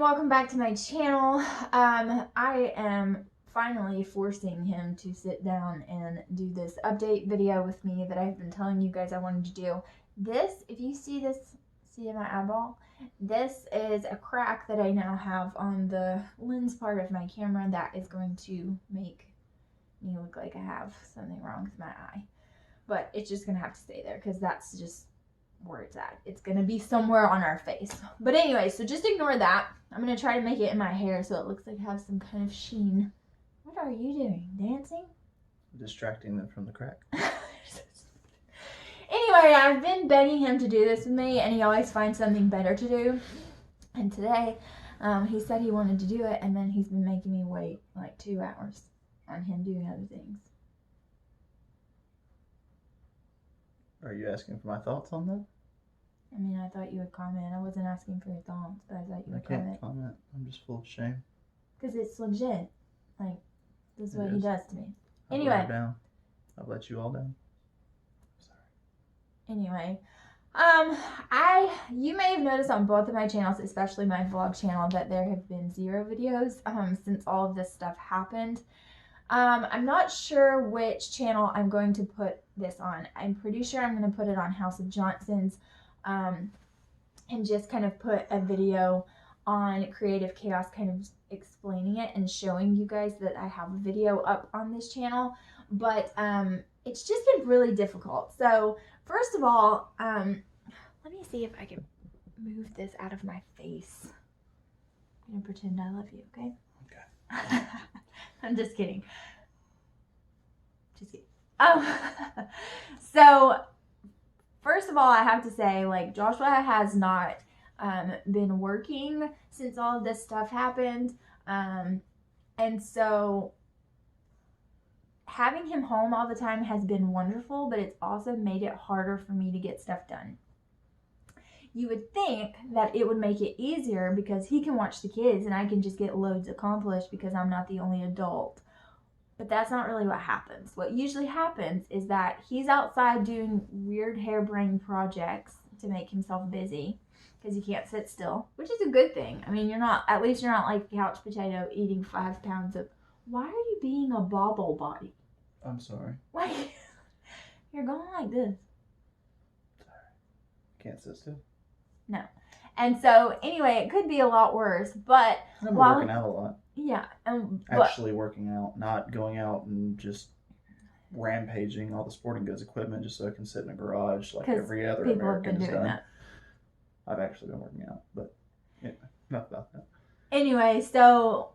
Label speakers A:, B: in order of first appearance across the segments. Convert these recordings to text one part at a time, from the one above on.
A: and welcome back to my channel. I am finally forcing him to sit down and do this update video with me that I've been telling you guys I wanted to do. This, if you see this, see in my eyeball? This is a crack that I now have on the lens part of my camera that is going to make me look like I have something wrong with my eye. But it's just going to have to stay there because that's just where it's at. It's gonna be somewhere on our face. But anyway, so just ignore that. I'm gonna try to make it in my hair so it looks like I have some kind of sheen. What are you doing? Dancing?
B: Distracting them from the crack.
A: Anyway, I've been begging him to do this with me, and he always finds something better to do. And today, he said he wanted to do it, and then he's been making me wait like 2 hours on him doing other things.
B: Are you asking for my thoughts on that?
A: I mean, I thought you would comment. I wasn't asking for your thoughts, but I thought you would comment.
B: I can't comment. I'm just full of shame.
A: Because it's legit. Like, this is what he does to me.
B: I've
A: Anyway.
B: let her down. I've let you all down. Sorry.
A: Anyway. You may have noticed on both of my channels, especially my vlog channel, that there have been 0 videos, since all of this stuff happened. I'm not sure which channel I'm going to put this on. I'm pretty sure I'm going to put it on House of Johnson's, and just kind of put a video on Creative Chaos kind of explaining it and showing you guys that I have a video up on this channel. But it's just been really difficult. So first of all, let me see if I can move this out of my face. I'm going to pretend I love you, okay?
B: Okay.
A: I'm just kidding. Just kidding. So first of all, I have to say, like, Joshua has not been working since all of this stuff happened. And so having him home all the time has been wonderful, but it's also made it harder for me to get stuff done. You would think that it would make it easier because he can watch the kids and I can just get loads accomplished because I'm not the only adult. But that's not really what happens. What usually happens is that he's outside doing weird harebrained projects to make himself busy because he can't sit still, which is a good thing. I mean, at least you're not like couch potato eating 5 pounds of, why are you being a bobble body?
B: I'm sorry.
A: Why? You're going like this.
B: Sorry. Can't sit still.
A: No. And so, anyway, it could be a lot worse, but
B: I'm working out a lot.
A: Yeah.
B: Actually working out, not going out and just rampaging all the sporting goods equipment just so I can sit in a garage like every other American has done. That. I've actually been working out, but yeah, enough about that.
A: Anyway, so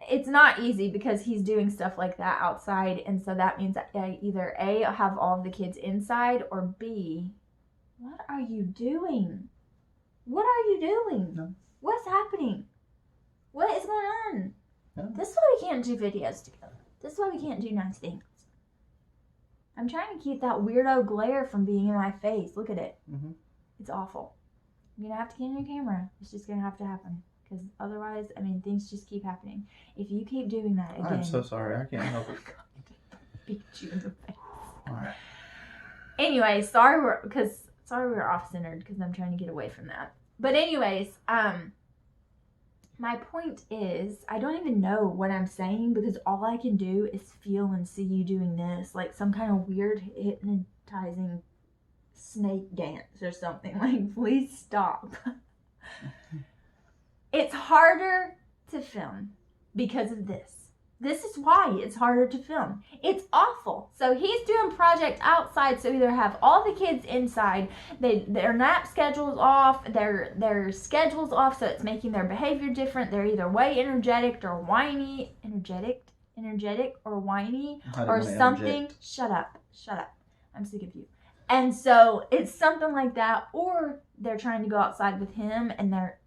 A: it's not easy because he's doing stuff like that outside, and so that means that I either A, have all of the kids inside, or B, what are you doing? What are you doing?
B: No.
A: What's happening? What is going on?
B: No.
A: This is why we can't do videos together. This is why we can't do nice things. I'm trying to keep that weirdo glare from being in my face. Look at it.
B: Mm-hmm.
A: It's awful. You're going to have to get on your camera. It's just going to have to happen. Because otherwise, I mean, things just keep happening. If you keep doing that again...
B: I'm so sorry. I can't help it.
A: Beat you in the face.
B: All right.
A: Anyway, sorry we're off-centered because I'm trying to get away from that. But anyways, my point is, I don't even know what I'm saying because all I can do is feel and see you doing this, like some kind of weird hypnotizing snake dance or something. Like, please stop. It's harder to film because of this. This is why it's harder to film. It's awful. So he's doing project outside, so either have all the kids inside, their nap schedule's off, their schedule's off, so it's making their behavior different. They're either way energetic or whiny. Energetic or whiny or something.
B: Interject.
A: Shut up. I'm sick of you. And so it's something like that, or they're trying to go outside with him and they're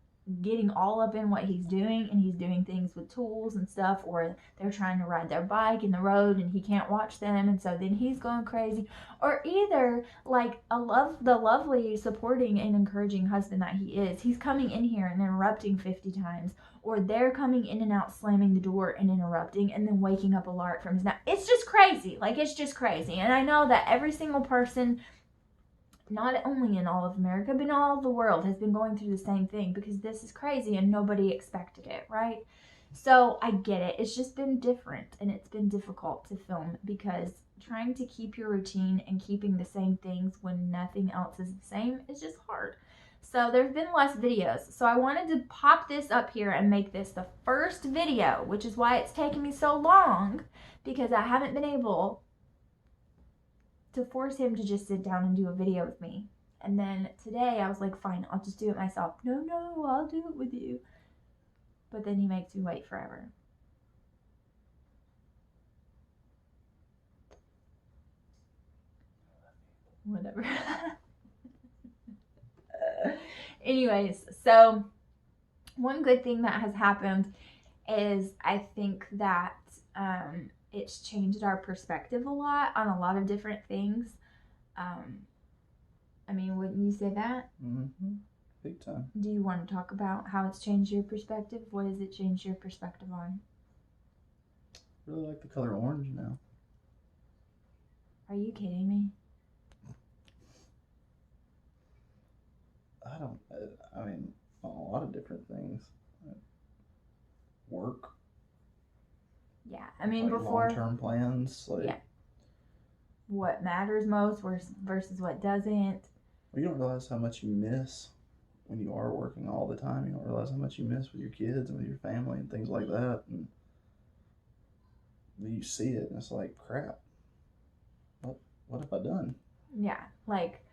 A: getting all up in what he's doing, and he's doing things with tools and stuff, or they're trying to ride their bike in the road and he can't watch them, and so then he's going crazy. Or either like the lovely supporting and encouraging husband that he is, he's coming in here and interrupting 50 times, or they're coming in and out slamming the door and interrupting and then waking up a lark from his nap. It's just crazy. Like, it's just crazy. And I know that every single person not only in all of America, but in all of the world has been going through the same thing, because this is crazy and nobody expected it, right? So I get it. It's just been different, and it's been difficult to film, because trying to keep your routine and keeping the same things when nothing else is the same is just hard. So there's been less videos. So I wanted to pop this up here and make this the first video, which is why it's taken me so long, because I haven't been able to force him to just sit down and do a video with me. And then today I was like, fine, I'll just do it myself. No, I'll do it with you. But then he makes me wait forever. Whatever. Anyways, so one good thing that has happened is I think that it's changed our perspective a lot on a lot of different things. I mean, wouldn't you say that?
B: Mm-hmm. Big time.
A: Do you want to talk about how it's changed your perspective? What has it changed your perspective on?
B: Really like the color orange now.
A: Are you kidding me?
B: I mean, a lot of different things. Work.
A: Yeah, I mean,
B: like
A: before
B: long-term plans, like
A: yeah, what matters most versus what doesn't.
B: Well, you don't realize how much you miss when you are working all the time. You don't realize how much you miss with your kids and with your family and things like that. And then you see it, and it's like, crap. What have I done?
A: Yeah, like,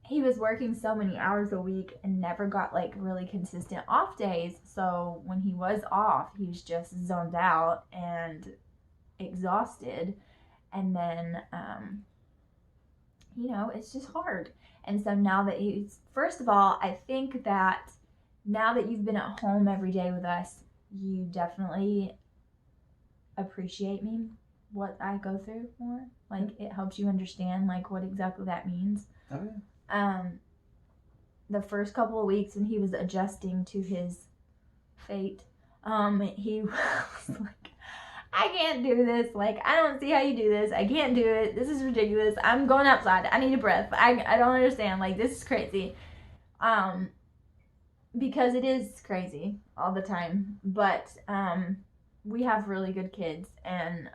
A: he was working so many hours a week and never got like really consistent off days. So when he was off, he was just zoned out and exhausted. And then, you know, it's just hard. And so now that first of all, I think that now that you've been at home every day with us, you definitely appreciate me, what I go through more. Like, it helps you understand like what exactly that means.
B: Oh, yeah.
A: The first couple of weeks when he was adjusting to his fate, he was like, I can't do this. Like, I don't see how you do this. I can't do it. This is ridiculous. I'm going outside. I need a breath. I don't understand. Like, this is crazy. Because it is crazy all the time. But, we have really good kids, and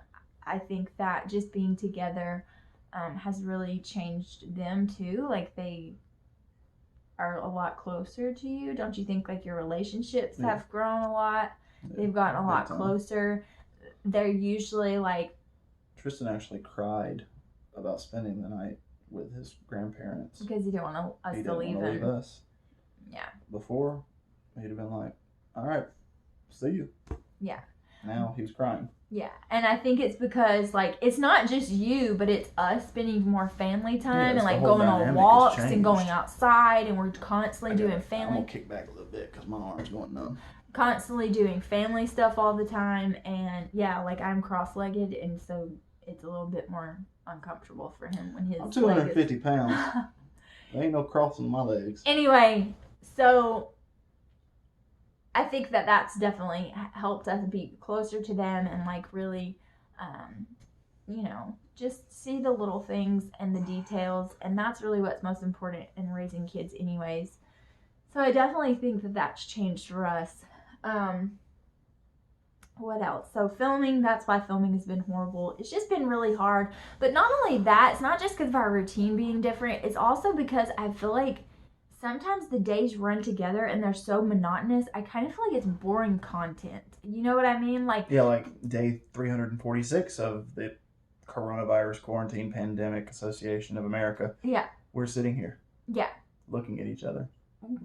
A: I think that just being together has really changed them too. Like, they are a lot closer to you. Don't you think like your relationships have grown a lot? Yeah, they've gotten a lot closer. They're usually like...
B: Tristan actually cried about spending the night with his grandparents.
A: Because he didn't want us to leave him.
B: Leave us.
A: Yeah.
B: Before, he'd have been like, all right, see you.
A: Yeah.
B: Now he was crying.
A: Yeah, and I think it's because, like, it's not just you, but it's us spending more family time and, like, going on walks and going outside, and we're constantly doing family.
B: I'm going to kick back a little bit because my arm's going numb.
A: Constantly doing family stuff all the time, and, yeah, like, I'm cross-legged, and so it's a little bit more uncomfortable for him when his
B: I'm 250 pounds. There ain't no crossing my legs.
A: Anyway, so... I think that that's definitely helped us be closer to them and like really, you know, just see the little things and the details. And that's really what's most important in raising kids anyways. So I definitely think that that's changed for us. What else? So filming, that's why filming has been horrible. It's just been really hard. But not only that, it's not just because of our routine being different. It's also because I feel like sometimes the days run together and they're so monotonous. I kind of feel like it's boring content. You know what I mean? Like,
B: yeah, like day 346 of the Coronavirus Quarantine Pandemic Association of America.
A: Yeah.
B: We're sitting here.
A: Yeah.
B: Looking at each other.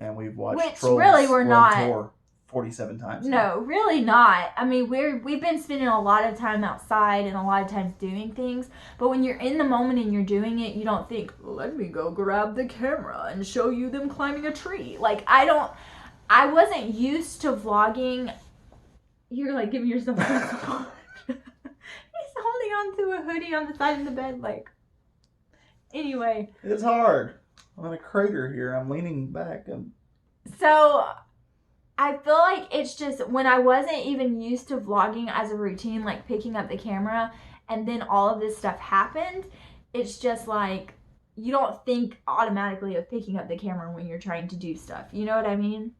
B: And we've watched
A: Trolls really we're
B: World
A: not
B: Tour 47 times.
A: No, really not. I mean, we've been spending a lot of time outside and a lot of times doing things, but when you're in the moment and you're doing it, you don't think, let me go grab the camera and show you them climbing a tree. Like, I wasn't used to vlogging. You're like giving yourself support. He's holding on to a hoodie on the side of the bed, like. Anyway.
B: It's hard. I'm in a crater here. I'm leaning back.
A: So I feel like it's just when I wasn't even used to vlogging as a routine, like picking up the camera, and then all of this stuff happened, it's just like you don't think automatically of picking up the camera when you're trying to do stuff. You know what I mean?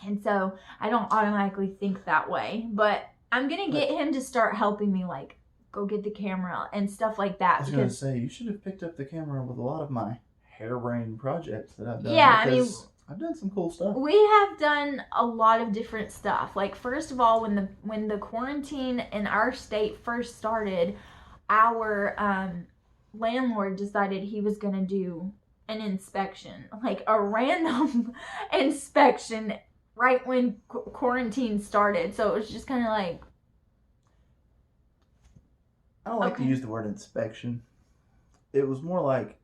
A: And so I don't automatically think that way. But I'm going to get him to start helping me, like, go get the camera and stuff like that.
B: I was going to say, you should have picked up the camera with a lot of my harebrained projects that I've done.
A: Yeah, I mean,
B: I've done some cool stuff.
A: We have done a lot of different stuff. Like, first of all, when the quarantine in our state first started, our landlord decided he was going to do an inspection, like a random inspection right when quarantine started. So it was just kind of like,
B: I don't like to use the word inspection. It was more like,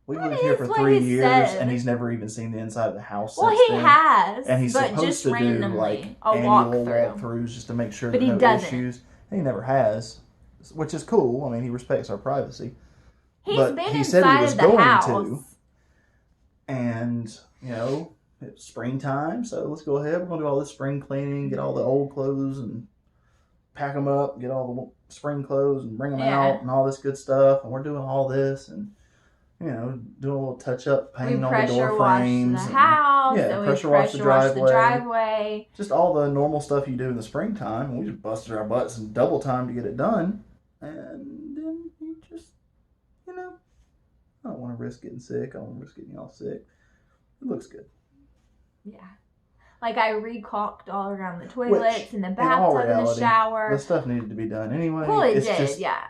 B: we've lived here for 3 years, and he's never even seen the inside of the house.
A: Well, he has,
B: and he's supposed to do like annual walkthroughs just to make sure that no issues. And he never has, which is cool. I mean, he respects our privacy. He said he was going to, and you know, it's springtime, so let's go ahead. We're gonna do all this spring cleaning, get all the old clothes and pack them up, get all the spring clothes and bring them out, and all this good stuff. And we're doing all this and, you know, doing a little touch up, painting on the door frames.
A: The house.
B: Yeah, pressure wash the driveway. Just all the normal stuff you do in the springtime. And we just busted our butts and double time to get it done. And then you just, you know, I don't want to risk getting sick. I don't want to risk getting y'all sick. It looks good.
A: Yeah. Like, I re-caulked all around the toilets and the bathtub and the shower.
B: The stuff needed to be done anyway.
A: Well, it did, yeah.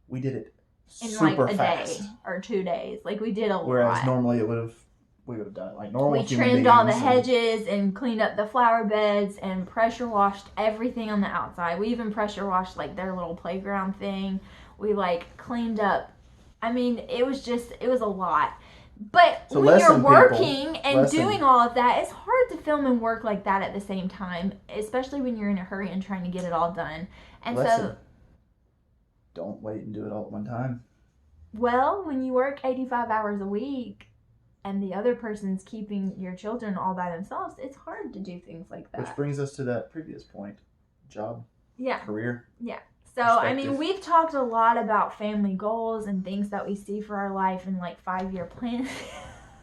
B: We did it
A: in
B: super
A: like a
B: fast.
A: day or 2 days. Like, we did a lot.
B: Whereas normally we would have done it like normal.
A: We trimmed all the hedges and cleaned up the flower beds and pressure washed everything on the outside. We even pressure washed like their little playground thing. We like cleaned up. I mean, it was a lot. But so when you're working and doing all of that, it's hard to film and work like that at the same time, especially when you're in a hurry and trying to get it all done. And so
B: don't wait and do it all at one time.
A: Well, when you work 85 hours a week and the other person's keeping your children all by themselves, it's hard to do things like that.
B: Which brings us to that previous point. Job.
A: Yeah.
B: Career.
A: Yeah. So, I mean, we've talked a lot about family goals and things that we see for our life and like 5-year plans.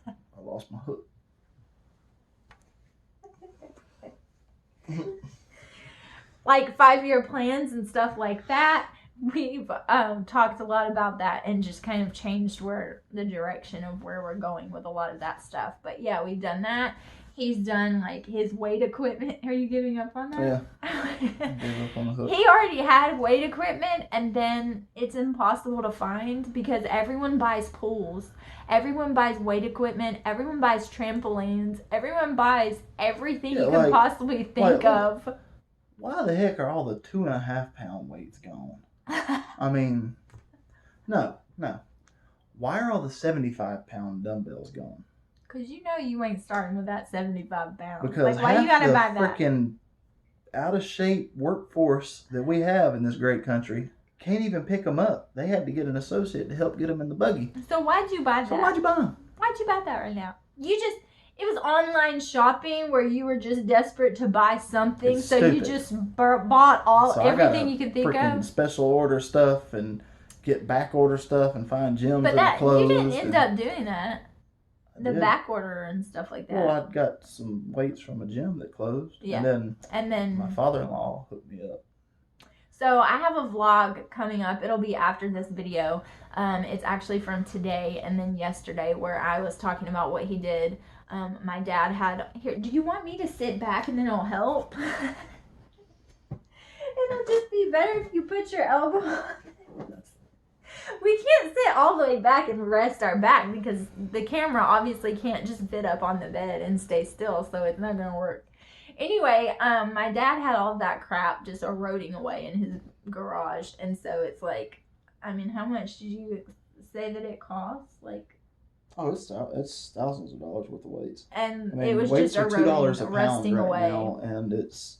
B: I lost my hook.
A: Like 5-year plans and stuff like that. We've talked a lot about that and just kind of changed the direction of where we're going with a lot of that stuff. But yeah, we've done that. He's done like his weight equipment. Are you giving up on that?
B: Yeah. Gave up on the hook.
A: He already had weight equipment, and then it's impossible to find because everyone buys pools, everyone buys weight equipment, everyone buys trampolines, everyone buys everything you can possibly think of.
B: Why the heck are all the 2.5 pound weights gone? I mean, no. Why are all the 75 pound dumbbells gone?
A: Because you know you ain't starting with that 75 pounds.
B: Because
A: like, why you gotta buy that?
B: Freaking out of shape workforce that we have in this great country can't even pick them up. They had to get an associate to help get them in the buggy.
A: So why'd you buy that?
B: Why'd you buy them?
A: Why'd you buy that right now? It was online shopping where you were just desperate to buy something, so you just bought everything you could think of.
B: Special order stuff and get back order stuff and find gyms that closed.
A: You didn't end up doing that. The back order and stuff like that.
B: Well, I got some weights from a gym that closed.
A: Yeah.
B: And then my father-in-law hooked me up.
A: So I have a vlog coming up. It'll be after this video. It's actually from today and then yesterday where I was talking about what he did. My dad had... Here, do you want me to sit back and then it'll help? It'll just be better if you put your elbow on it. We can't sit all the way back and rest our back because the camera obviously can't just fit up on the bed and stay still, so it's not going to work. Anyway, my dad had all that crap just eroding away in his garage, and so it's like, I mean, how much did you say that it costs? Like,
B: it's thousands of dollars worth of weights.
A: And it was just eroding, rusting away.
B: Now, and it's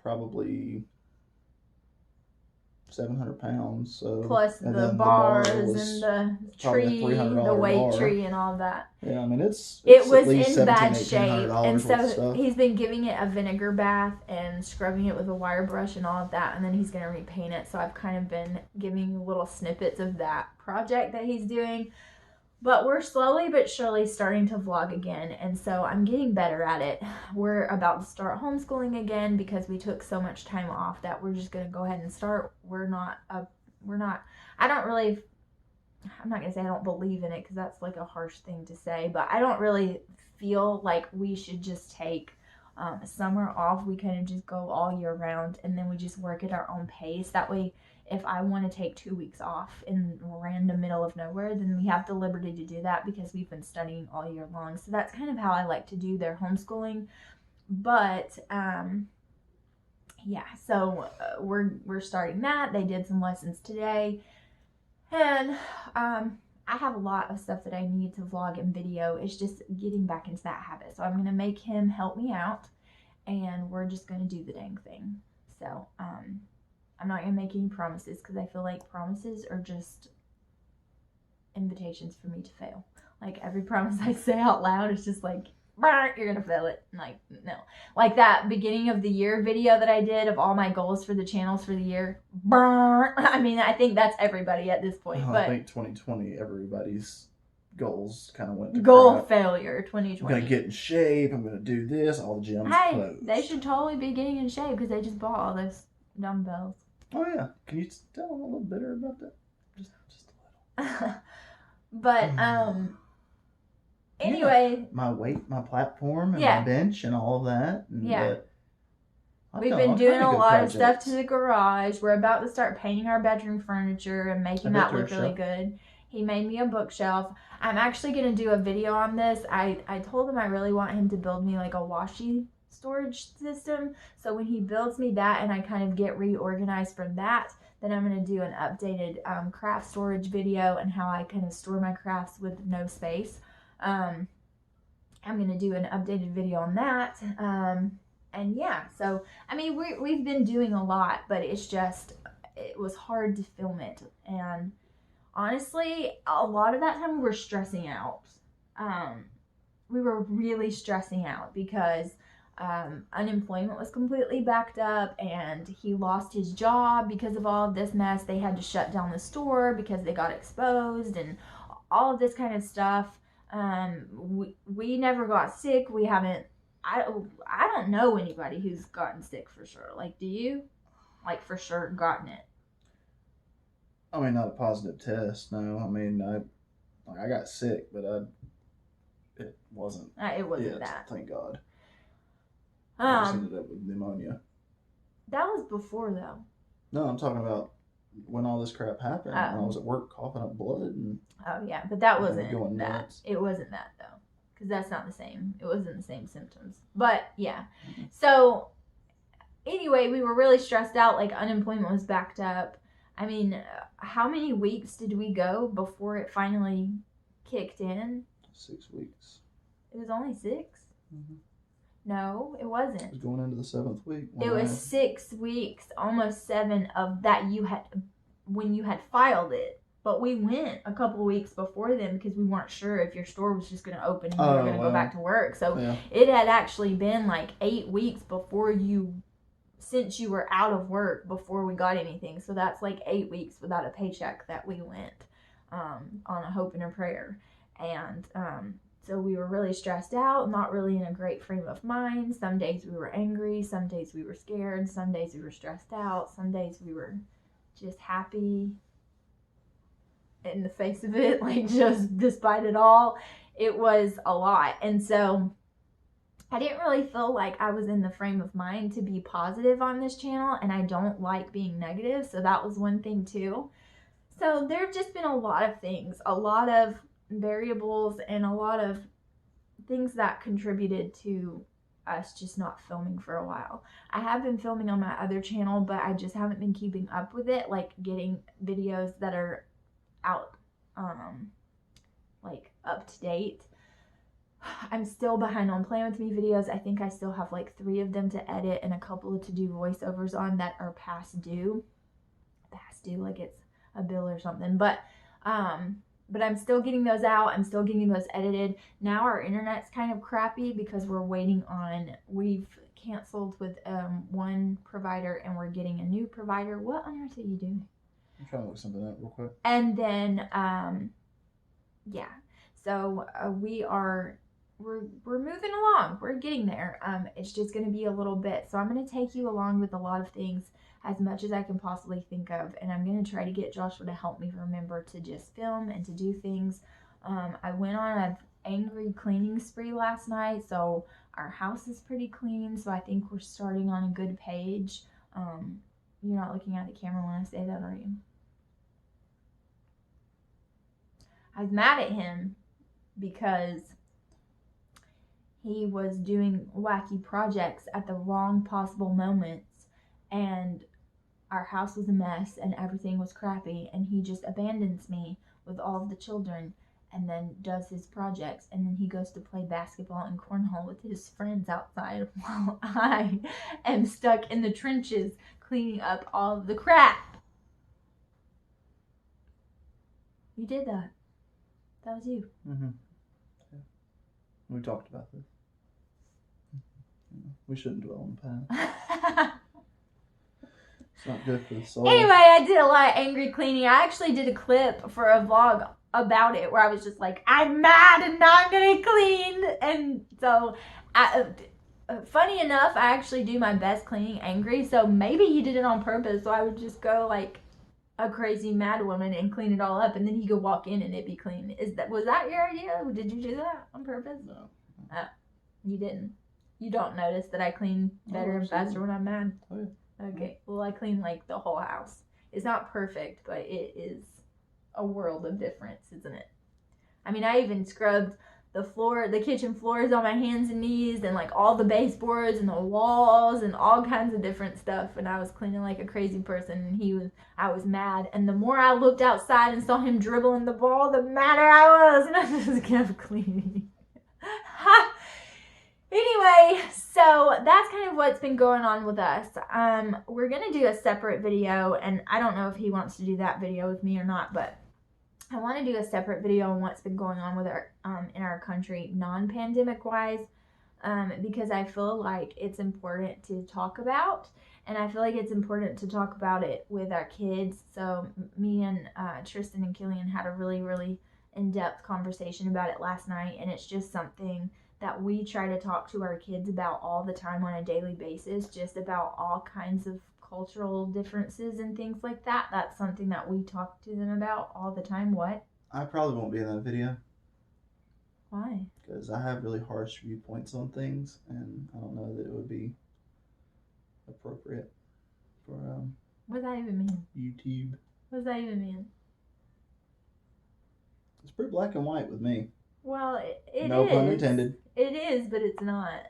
B: probably 700 pounds. So
A: plus the bars and the tree, the weight tree, and all that.
B: Yeah, I mean it
A: was in bad shape, and so he's been giving it a vinegar bath and scrubbing it with a wire brush and all of that, and then he's gonna repaint it. So I've kind of been giving little snippets of that project that he's doing. But we're slowly but surely starting to vlog again, and so I'm getting better at it. We're about to start homeschooling again because we took so much time off that we're just gonna go ahead and start. I'm not gonna say I don't believe in it because that's like a harsh thing to say, but I don't really feel like we should just take summer off. We kind of just go all year round, and then we just work at our own pace. That way, if I want to take 2 weeks off in random middle of nowhere, then we have the liberty to do that because we've been studying all year long. So that's kind of how I like to do their homeschooling. But yeah, so we're starting that. They did some lessons today, and I have a lot of stuff that I need to vlog and video. It's just getting back into that habit. So I'm gonna make him help me out, and we're just gonna do the dang thing. So I'm not going to make any promises because I feel like promises are just invitations for me to fail. Like every promise I say out loud is just like, you're going to fail it. Like, no. Like that beginning of the year video that I did of all my goals for the channels for the year. I mean, I think that's everybody at this point.
B: But I think 2020, everybody's goals kind of went to
A: crap. Failure 2020.
B: I'm going to get in shape. I'm going to do this. All the gyms closed.
A: They should totally be getting in shape because they just bought all those dumbbells.
B: Oh yeah, can you tell them a little bitter about that? Just a little.
A: But anyway,
B: my weight, my platform, and my bench, and all of that. And,
A: we've been doing a lot of stuff to the garage. We're about to start painting our bedroom furniture and making that look really good. He made me a bookshelf. I'm actually gonna do a video on this. I told him I really want him to build me like a washi storage system, so when he builds me that and I kind of get reorganized from that, then I'm going to do an updated craft storage video and how I kind of store my crafts with no space. I'm going to do an updated video on that, and yeah, so I mean we've been doing a lot, but it was hard to film it, and honestly a lot of that time we were stressing out. We were really stressing out because unemployment was completely backed up, and he lost his job because of all of this mess. They had to shut down the store because they got exposed and all of this kind of stuff. We never got sick. We haven't. I don't know anybody who's gotten sick for sure. Like, do you? Like, for sure gotten it?
B: I mean, not a positive test. No, I mean, I got sick, but it wasn't.
A: It wasn't that.
B: Thank God. I just ended up with pneumonia.
A: That was before, though.
B: No, I'm talking about when all this crap happened. When I was at work coughing up blood. And
A: yeah, but that wasn't that. It wasn't that, though, because that's not the same. It wasn't the same symptoms. But, yeah. Mm-hmm. So, anyway, we were really stressed out. Like, unemployment was backed up. I mean, how many weeks did we go before it finally kicked in?
B: 6 weeks.
A: It was only 6?
B: Mm-hmm.
A: No, it wasn't.
B: It was going into the 7th week.
A: It was 6 weeks, almost 7 of that when you had filed it. But we went a couple of weeks before then because we weren't sure if your store was just going to open and you were going to go back to work. So it had actually been like 8 weeks since you were out of work before we got anything. So that's like 8 weeks without a paycheck that we went on a hope and a prayer. And so we were really stressed out, not really in a great frame of mind. Some days we were angry, some days we were scared, some days we were stressed out, some days we were just happy in the face of it, like just despite it all. It was a lot. And so I didn't really feel like I was in the frame of mind to be positive on this channel, and I don't like being negative, so that was one thing too. So there have just been a lot of things, a lot of variables, and a lot of things that contributed to us just not filming for a while. I have been filming on my other channel, but I just haven't been keeping up with it, like getting videos that are out, like up to date. I'm still behind on Plan With Me videos. I think I still have like 3 of them to edit and a couple to do voiceovers on that are past due. past due, like it's a bill or something. But I'm still getting those out. I'm still getting those edited. Now our internet's kind of crappy because we've canceled with one provider and we're getting a new provider. What on earth are you doing?
B: I'm trying to look something up real quick.
A: And then yeah. So we're moving along. We're getting there. It's just going to be a little bit. So I'm going to take you along with a lot of things as much as I can possibly think of. And I'm going to try to get Joshua to help me remember to just film and to do things. I went on an angry cleaning spree last night. So our house is pretty clean. So I think we're starting on a good page. You're not looking at the camera when I say that, are you? I was mad at him because he was doing wacky projects at the wrong possible moments, and our house was a mess and everything was crappy, and he just abandons me with all of the children and then does his projects, and then he goes to play basketball and cornhole with his friends outside while I am stuck in the trenches cleaning up all of the crap. You did that. That was you.
B: Mm-hmm. Yeah. We talked about this. We shouldn't dwell on the past. It's not good for the soul.
A: Anyway, I did a lot of angry cleaning. I actually did a clip for a vlog about it where I was just like, I'm mad and not gonna clean. And so, funny enough, I actually do my best cleaning angry. So maybe he did it on purpose. So I would just go like a crazy mad woman and clean it all up, and then he could walk in and it'd be clean. Was that your idea? Did you do that on purpose?
B: No.
A: You didn't. You don't notice that I clean better and faster when I'm mad?
B: Oh, yeah.
A: Okay. Well, I clean like the whole house. It's not perfect, but it is a world of difference, isn't it? I mean, I even scrubbed the floor, the kitchen floors on my hands and knees, and like all the baseboards and the walls and all kinds of different stuff. And I was cleaning like a crazy person, and I was mad. And the more I looked outside and saw him dribbling the ball, the madder I was, and I just kept cleaning. Anyway, so that's kind of what's been going on with us. We're going to do a separate video, and I don't know if he wants to do that video with me or not, but I want to do a separate video on what's been going on with our in our country non-pandemic wise, because I feel like it's important to talk about, and I feel like it's important to talk about it with our kids. So me and Tristan and Killian had a really, really in-depth conversation about it last night, and it's just something that we try to talk to our kids about all the time on a daily basis, just about all kinds of cultural differences and things like that. That's something that we talk to them about all the time. What?
B: I probably won't be in that video.
A: Why?
B: Because I have really harsh viewpoints on things, and I don't know that it would be appropriate for
A: what does that even mean?
B: YouTube.
A: What does that even mean?
B: It's pretty black and white with me.
A: Well, it is.
B: No pun intended.
A: It is, but it's not.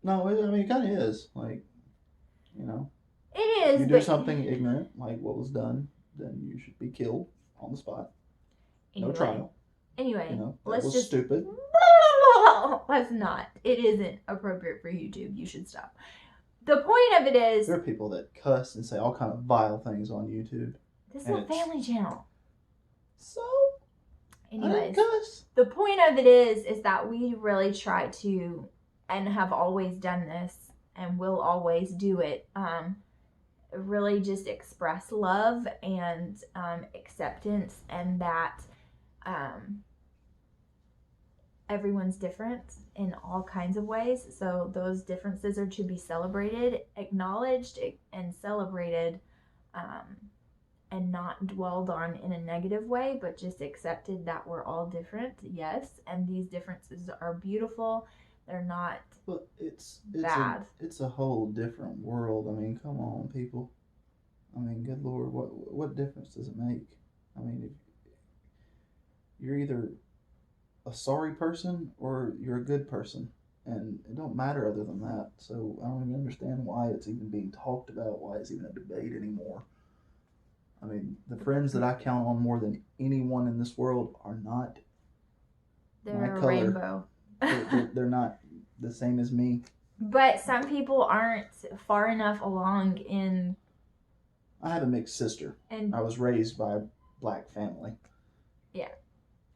B: No, I mean, it kind of is. Like, you know.
A: It is,
B: you do something ignorant, like what was done, then you should be killed on the spot.
A: Anyway.
B: No trial.
A: Anyway,
B: you know, that was stupid.
A: Let's not. It isn't appropriate for YouTube. You should stop. The point of it is,
B: there are people that cuss and say all kind of vile things on YouTube.
A: This is a family channel.
B: So,
A: anyways, the point of it is that we really try to, and have always done this, and will always do it, really just express love and acceptance, and that everyone's different in all kinds of ways. So those differences are to be celebrated, acknowledged, and celebrated, and not dwelled on in a negative way, but just accepted that we're all different, yes, and these differences are beautiful. They're not
B: it's
A: bad.
B: It's a whole different world. I mean, come on, people. I mean, good Lord, what difference does it make? I mean, if you're either a sorry person or you're a good person, and it don't matter other than that. So I don't even understand why it's even being talked about, why it's even a debate anymore. I mean, the friends that I count on more than anyone in this world are not
A: they're
B: my
A: a
B: color.
A: Rainbow.
B: They're not the same as me.
A: But some people aren't far enough along in
B: I have a mixed sister. And I was raised by a black family.
A: Yeah.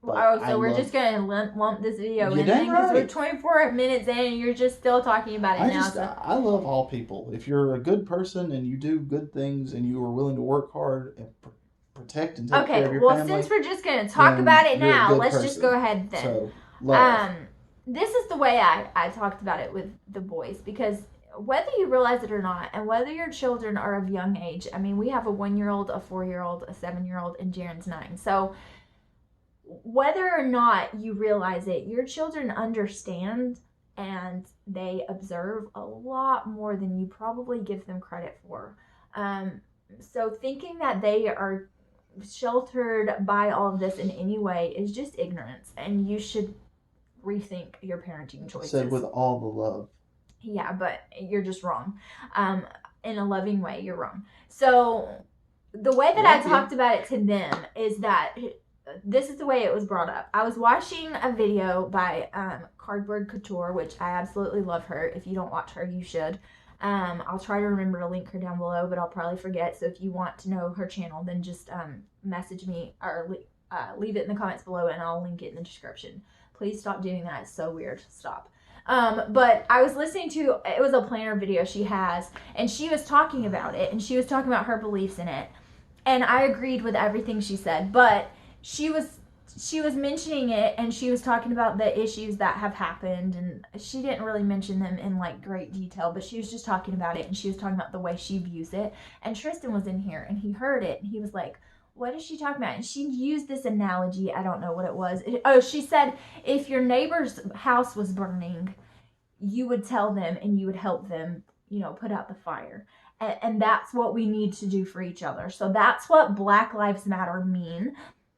A: So we're just going to lump this video in because we're 24 minutes in and you're just still talking about it now.
B: I love all people. If you're a good person and you do good things and you are willing to work hard and protect and take care of your family.
A: Okay, well, since we're just going to talk about it now, let's just go ahead then.
B: So, love.
A: This is the way I talked about it with the boys, because whether you realize it or not, and whether your children are of young age, I mean, we have a 1-year-old, a 4-year-old, a 7-year-old, and Jaren's 9. So whether or not you realize it, your children understand and they observe a lot more than you probably give them credit for. So thinking that they are sheltered by all of this in any way is just ignorance, and you should rethink your parenting choices.
B: Said with all the love.
A: Yeah, but you're just wrong. In a loving way, you're wrong. So the way that I talked about it to them is that this is the way it was brought up. I was watching a video by Cardboard Couture, which I absolutely love her. If you don't watch her, you should. I'll try to remember to link her down below, but I'll probably forget. So if you want to know her channel, then just message me or leave it in the comments below, and I'll link it in the description. Please stop doing that. It's so weird. Stop. But I was listening to, it was a planner video she has, and she was talking about it, and she was talking about her beliefs in it. And I agreed with everything she said, but she was mentioning it, and she was talking about the issues that have happened, and she didn't really mention them in like great detail, but she was just talking about it, and she was talking about the way she views it. And Tristan was in here, and he heard it, and he was like, what is she talking about? And she used this analogy. I don't know what it was. She said, if your neighbor's house was burning, you would tell them and you would help them, put out the fire. And that's what we need to do for each other. So that's what Black Lives Matter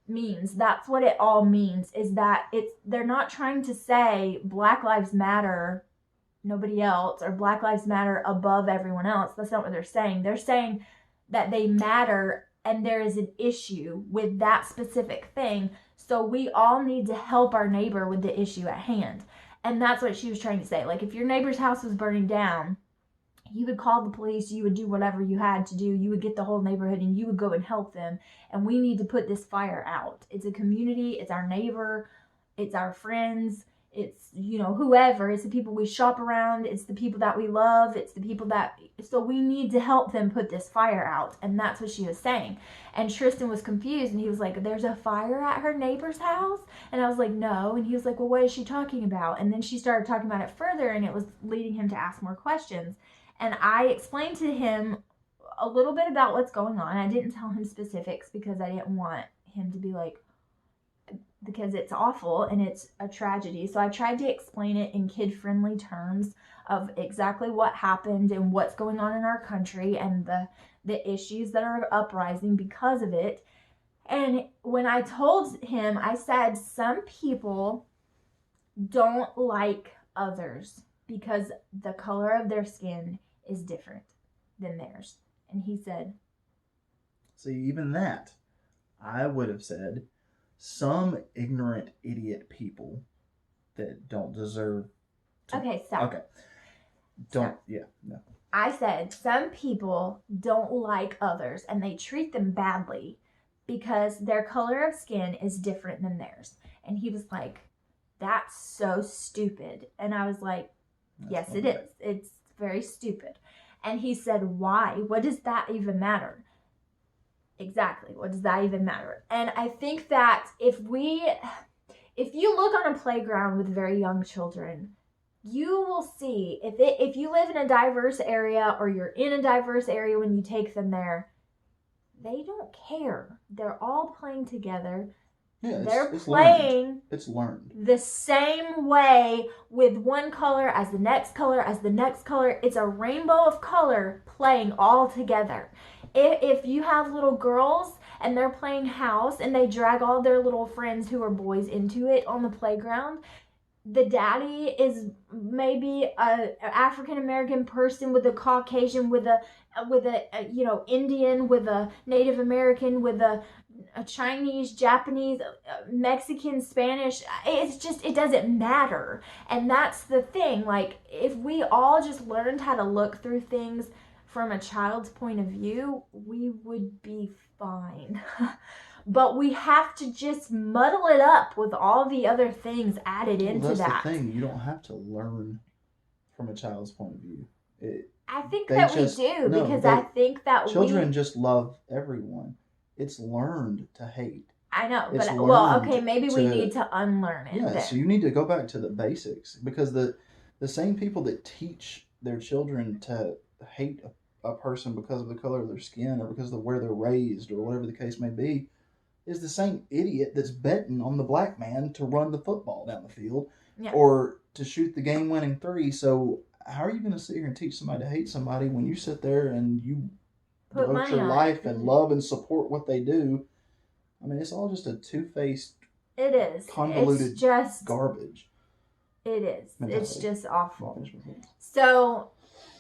A: means. That's what it all means, is that they're not trying to say Black Lives Matter, nobody else, or Black Lives Matter above everyone else. That's not what they're saying. They're saying that they matter, and there is an issue with that specific thing. So we all need to help our neighbor with the issue at hand. And that's what she was trying to say. Like, if your neighbor's house was burning down, you would call the police, you would do whatever you had to do, you would get the whole neighborhood, and you would go and help them. And we need to put this fire out. It's a community, it's our neighbor, it's our friends, it's, whoever, it's the people we shop around, it's the people that we love, it's the people so we need to help them put this fire out. And that's what she was saying. And Tristan was confused, and he was like, there's a fire at her neighbor's house? And I was like, no. And he was like, well, what is she talking about? And then she started talking about it further, and it was leading him to ask more questions. And I explained to him a little bit about what's going on. I didn't tell him specifics because I didn't want him to be like, because it's awful and it's a tragedy. So I tried to explain it in kid-friendly terms of exactly what happened and what's going on in our country and the issues that are uprising because of it. And when I told him, I said, some people don't like others because the color of their skin is different than theirs. And he said,
B: see, even that, I would have said, some ignorant idiot people that don't deserve to...
A: Okay, stop.
B: Okay. Don't, yeah, no.
A: I said, some people don't like others and they treat them badly because their color of skin is different than theirs. And he was like, that's so stupid. And I was like, yes, it is. It's very stupid. And he said, why? What does that even matter? Exactly. What does that even matter? And I think that if you look on a playground with very young children, you will see if you live in a diverse area or you're in a diverse area when you take them there, they don't care. They're all playing together.
B: Yeah,
A: they're playing
B: it's learned
A: the same way with one color as the next color as the next color. It's a rainbow of color playing all together. If you have little girls and they're playing house and they drag all their little friends who are boys into it on the playground, the daddy is maybe a African American person with a Caucasian, with a Indian, with a Native American, with a Chinese, Japanese, Mexican, Spanish. It doesn't matter. And that's the thing. Like, if we all just learned how to look through things from a child's point of view, we would be fine. But we have to just muddle it up with all the other things added into that.
B: That's the thing. You don't have to learn from a child's point of view.
A: I think that we do, because I think that
B: children just love everyone. It's learned to hate.
A: I know, but well, okay, maybe we need to unlearn it.
B: Yeah, so you need to go back to the basics, because the same people that teach their children to hate a person because of the color of their skin or because of where they're raised or whatever the case may be is the same idiot that's betting on the black man to run the football down the field or to shoot the game-winning three. So how are you going to sit here and teach somebody to hate somebody when you sit there and you devote your life and love and support what they do? I mean, it's all just a two-faced, convoluted garbage.
A: It is. It's just awful. So,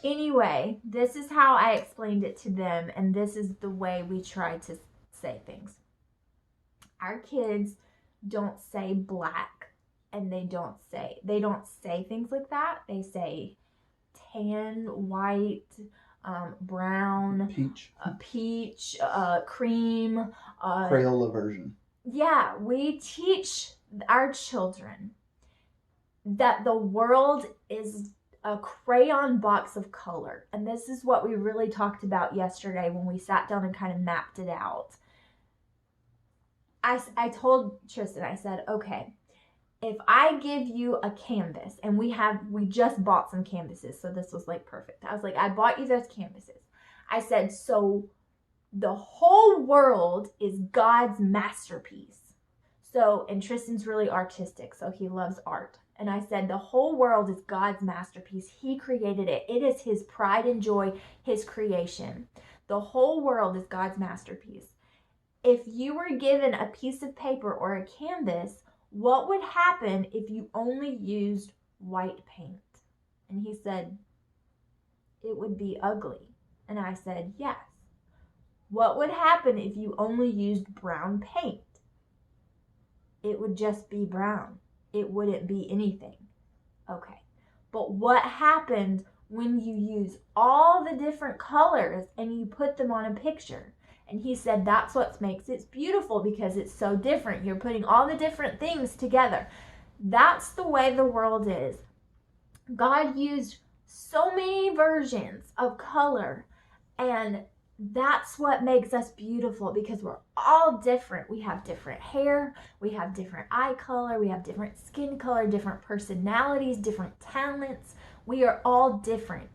A: anyway, this is how I explained it to them, and this is the way we try to say things. Our kids don't say black, and they don't say things like that. They say tan, white, brown, peach, cream,
B: Crayola version.
A: Yeah, we teach our children that the world is a crayon box of color. And this is what we really talked about yesterday when we sat down and kind of mapped it out. I told Tristan, I said, okay, if I give you a canvas, and we just bought some canvases, so this was like perfect. I was like, I bought you those canvases. I said, so the whole world is God's masterpiece. So, and Tristan's really artistic, so he loves art. And I said, the whole world is God's masterpiece. He created it. It is his pride and joy, his creation. The whole world is God's masterpiece. If you were given a piece of paper or a canvas, what would happen if you only used white paint? And he said, it would be ugly. And I said, yes. What would happen if you only used brown paint? It would just be brown. It wouldn't be anything. Okay. But what happened when you use all the different colors and you put them on a picture? And he said that's what makes it beautiful, because it's so different. You're putting all the different things together. That's the way the world is. God used so many versions of color, and that's what makes us beautiful, because we're all different. We have different hair, we have different eye color, we have different skin color, different personalities, different talents. We are all different.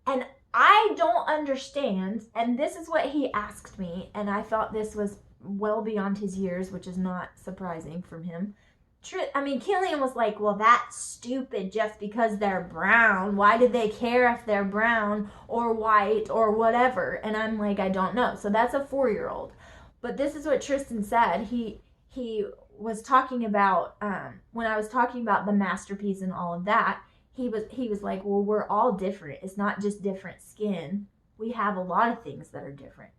A: And I don't understand, and this is what he asked me, and I thought this was well beyond his years, which is not surprising from him. Killian was like, well, that's stupid just because they're brown. Why do they care if they're brown or white or whatever? And I'm like, I don't know. So that's a 4-year-old. But this is what Tristan said. He was talking about, when I was talking about the masterpiece and all of that, he was like, well, we're all different. It's not just different skin. We have a lot of things that are different.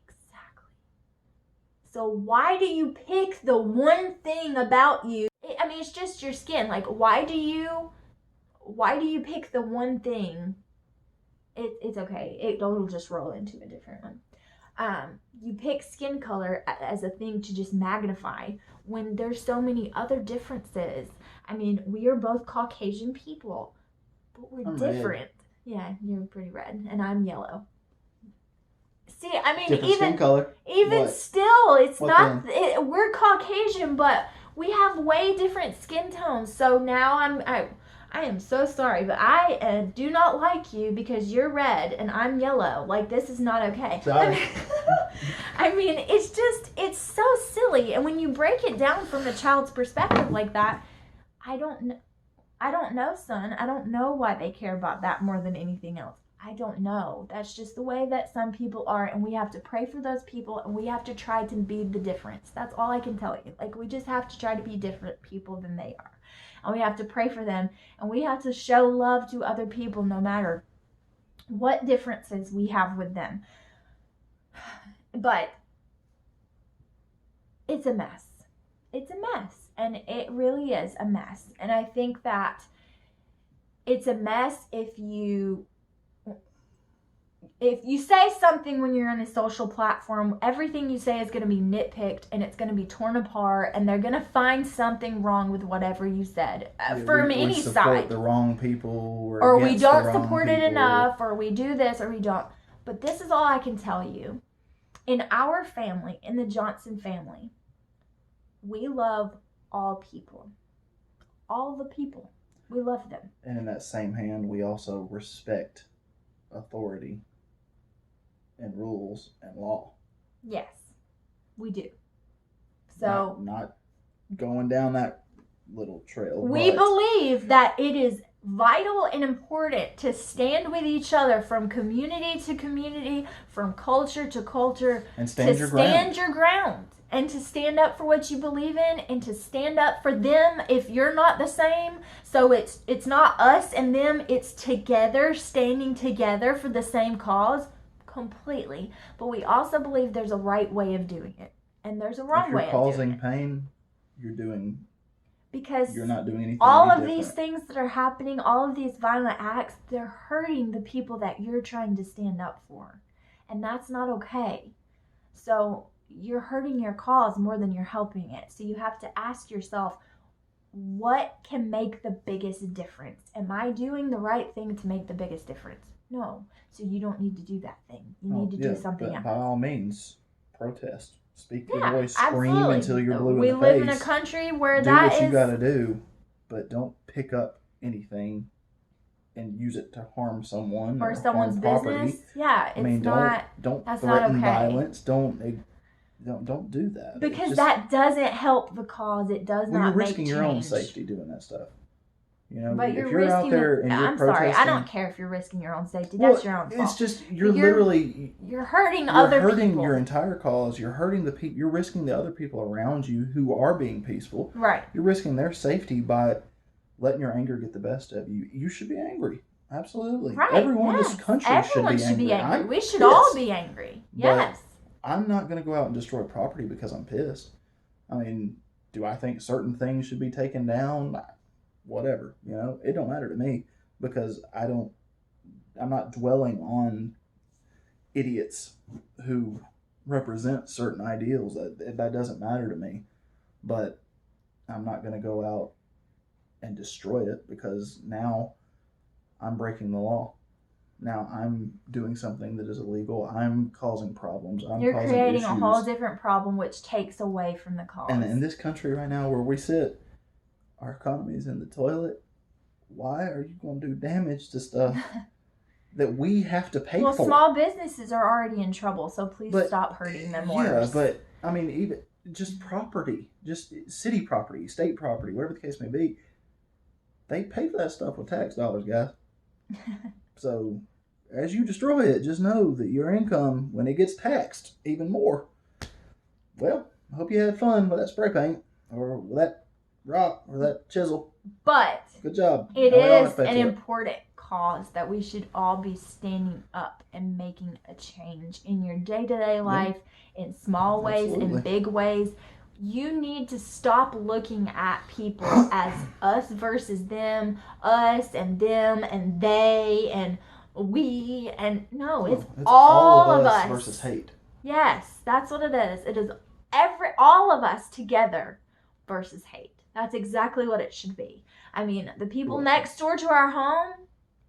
A: Exactly. So why do you pick the one thing about you? It's just your skin. Like, why do you pick the one thing? It's okay. It'll just roll into a different one. You pick skin color as a thing to just magnify when there's so many other differences. We are both Caucasian people, but we're different. Red. Yeah, you're pretty red, and I'm yellow. See,
B: different skin color.
A: Even what? Still, it's what not. We're Caucasian, but we have way different skin tones. So now I am so sorry, but I do not like you because you're red and I'm yellow. Like, this is not okay.
B: Sorry.
A: It's so silly. And when you break it down from the child's perspective like that, I don't know, son. I don't know why they care about that more than anything else. I don't know. That's just the way that some people are, and we have to pray for those people, and we have to try to be the difference. That's all I can tell you. Like, we just have to try to be different people than they are. And we have to pray for them, and we have to show love to other people no matter what differences we have with them. But it's a mess. It's a mess, and it really is a mess. And I think that it's a mess if you if you say something when you're on a social platform, everything you say is going to be nitpicked and it's going to be torn apart, and they're going to find something wrong with whatever you said from any
B: we support
A: side.
B: The wrong people,
A: or we don't support it enough, or we do this, or we don't. But this is all I can tell you. In our family, in the Johnson family, we love all people. All the people. We love them.
B: And in that same hand, we also respect authority and rules and law.
A: Yes, we do. So
B: not going down that little trail.
A: We believe that it is vital and important to stand with each other from community to community, from culture to culture,
B: and stand your
A: ground. And to stand up for what you believe in, and to stand up for them if you're not the same. So it's not us and them, it's together, standing together for the same cause, completely. But we also believe there's a right way of doing it, and there's a wrong way of doing it.
B: If you're causing pain, you're not doing anything.
A: All of these things that are happening, all of these violent acts, they're hurting the people that you're trying to stand up for. And that's not okay. So you're hurting your cause more than you're helping it. So you have to ask yourself, what can make the biggest difference? Am I doing the right thing to make the biggest difference? No. So you don't need to do that thing. You need to do something else.
B: By all means, protest. Speak your voice. Scream until you're blue in the face.
A: We live in a country where
B: do what you got to do, but don't pick up anything and use it to harm someone
A: or someone's business. Property. Yeah,
B: don't threaten violence. Don't do that.
A: Because that doesn't help the cause. It does not make change.
B: You're risking your own safety doing that stuff.
A: But if you're out there and you're protesting, sorry, I don't care if you're risking your own safety. That's your own fault.
B: It's just you're
A: hurting other people. You're
B: hurting your entire cause. You're hurting the people. You're risking the other people around you who are being peaceful.
A: Right.
B: You're risking their safety by letting your anger get the best of you. You should be angry. Absolutely.
A: Right.
B: Everyone in this country should be angry.
A: We should all be angry. Yes.
B: But I'm not going to go out and destroy property because I'm pissed. I mean, do I think certain things should be taken down? Whatever, it don't matter to me because I'm not dwelling on idiots who represent certain ideals. That doesn't matter to me, but I'm not going to go out and destroy it because now I'm breaking the law. Now I'm doing something that is illegal. I'm causing problems.
A: You're creating a whole different problem, which takes away from the cause.
B: And in this country right now where we sit, our economy is in the toilet. Why are you going to do damage to stuff that we have to pay for?
A: Well, small businesses are already in trouble, so please stop hurting them worse.
B: Yeah, but I mean, even just property, just city property, state property, whatever the case may be, they pay for that stuff with tax dollars, guys. So as you destroy it, just know that your income, when it gets taxed even more, well, I hope you had fun with that spray paint or with that rock or that chisel.
A: But
B: good job.
A: It is an important cause that we should all be standing up and making a change in your day-to-day life, in small ways, in big ways. You need to stop looking at people as us versus them, us and them and they and we, and no, it's all of us
B: versus hate.
A: Yes, that's what it is. It is all of us together versus hate. That's exactly what it should be. I mean, the people next door to our home,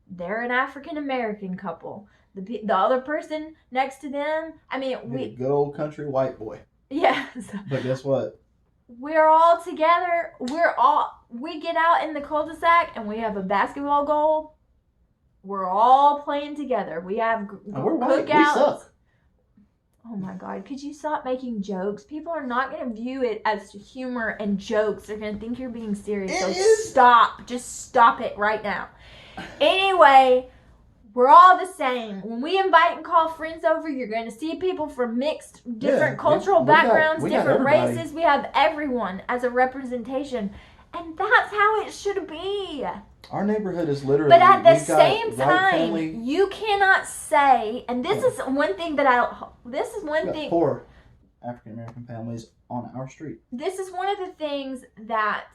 A: they're an African American couple. The other person next to them, I mean,
B: good old country white boy.
A: Yes.
B: But guess what?
A: We're all together. We get out in the cul-de-sac and we have a basketball goal. We're all playing together. We have cookouts.
B: We suck.
A: Oh my God, could you stop making jokes? People are not going to view it as humor and jokes. They're going to think you're being serious. Stop. Just stop it right now. Anyway, we're all the same. When we invite and call friends over, you're going to see people from different cultural backgrounds, different races. We have everyone as a representation. And that's how it should be.
B: Our neighborhood is literally...
A: But at the same time, you cannot say... And this is one thing that This is one thing...
B: 4 African American families on our street.
A: This is one of the things that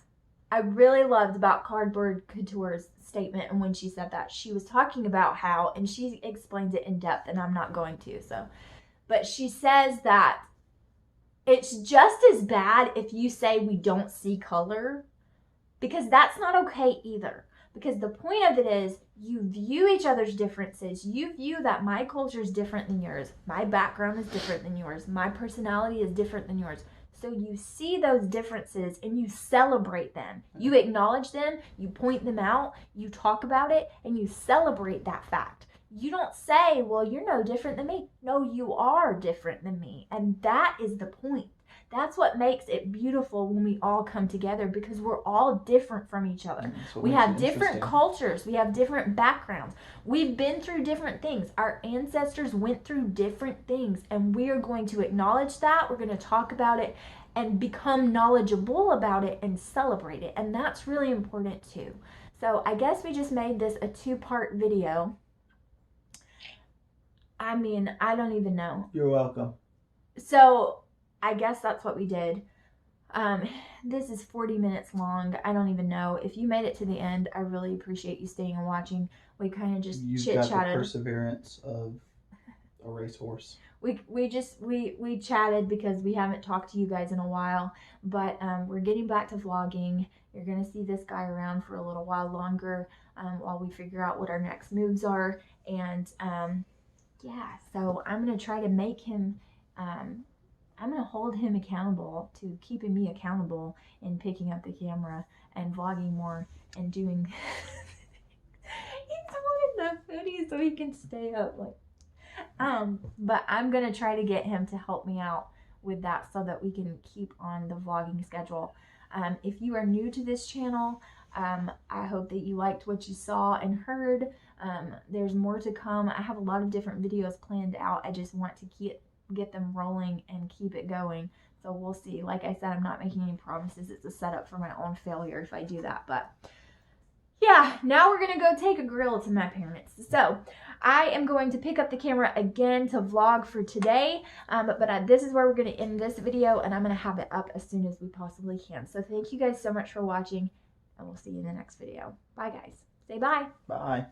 A: I really loved about Cardboard Couture's statement, and when she said that, she was talking about how, and she explains it in depth, and I'm not going to, but she says that it's just as bad if you say we don't see color, because that's not okay either. Because the point of it is, you view each other's differences. You view that my culture is different than yours. My background is different than yours. My personality is different than yours. So you see those differences and you celebrate them. You acknowledge them, you point them out, you talk about it, and you celebrate that fact. You don't say, well, you're no different than me. No, you are different than me. And that is the point. That's what makes it beautiful when we all come together, because we're all different from each other. We have different cultures. We have different backgrounds. We've been through different things. Our ancestors went through different things, and we are going to acknowledge that. We're going to talk about it and become knowledgeable about it and celebrate it. And that's really important too. So I guess we just made this a 2-part video. I mean, I don't even know.
B: You're welcome.
A: So I guess that's what we did. This is 40 minutes long. I don't even know. If you made it to the end, I really appreciate you staying and watching. We kind of just chit-chatted.
B: Got the perseverance of a racehorse.
A: We chatted because we haven't talked to you guys in a while, but we're getting back to vlogging. You're going to see this guy around for a little while longer while we figure out what our next moves are. And yeah, so I'm going to try to make him... I'm going to hold him accountable to keeping me accountable in picking up the camera and vlogging more and doing... He's holding the hoodie so he can stay up. But I'm going to try to get him to help me out with that so that we can keep on the vlogging schedule. If you are new to this channel, I hope that you liked what you saw and heard. There's more to come. I have a lot of different videos planned out. I just want to get them rolling and keep it going. So we'll see. Like I said, I'm not making any promises. It's a setup for my own failure if I do that. But yeah, now we're going to go take a grill to my parents. So I am going to pick up the camera again to vlog for today. But this is where we're going to end this video, and I'm going to have it up as soon as we possibly can. So thank you guys so much for watching, and we'll see you in the next video. Bye, guys. Say bye.
B: Bye.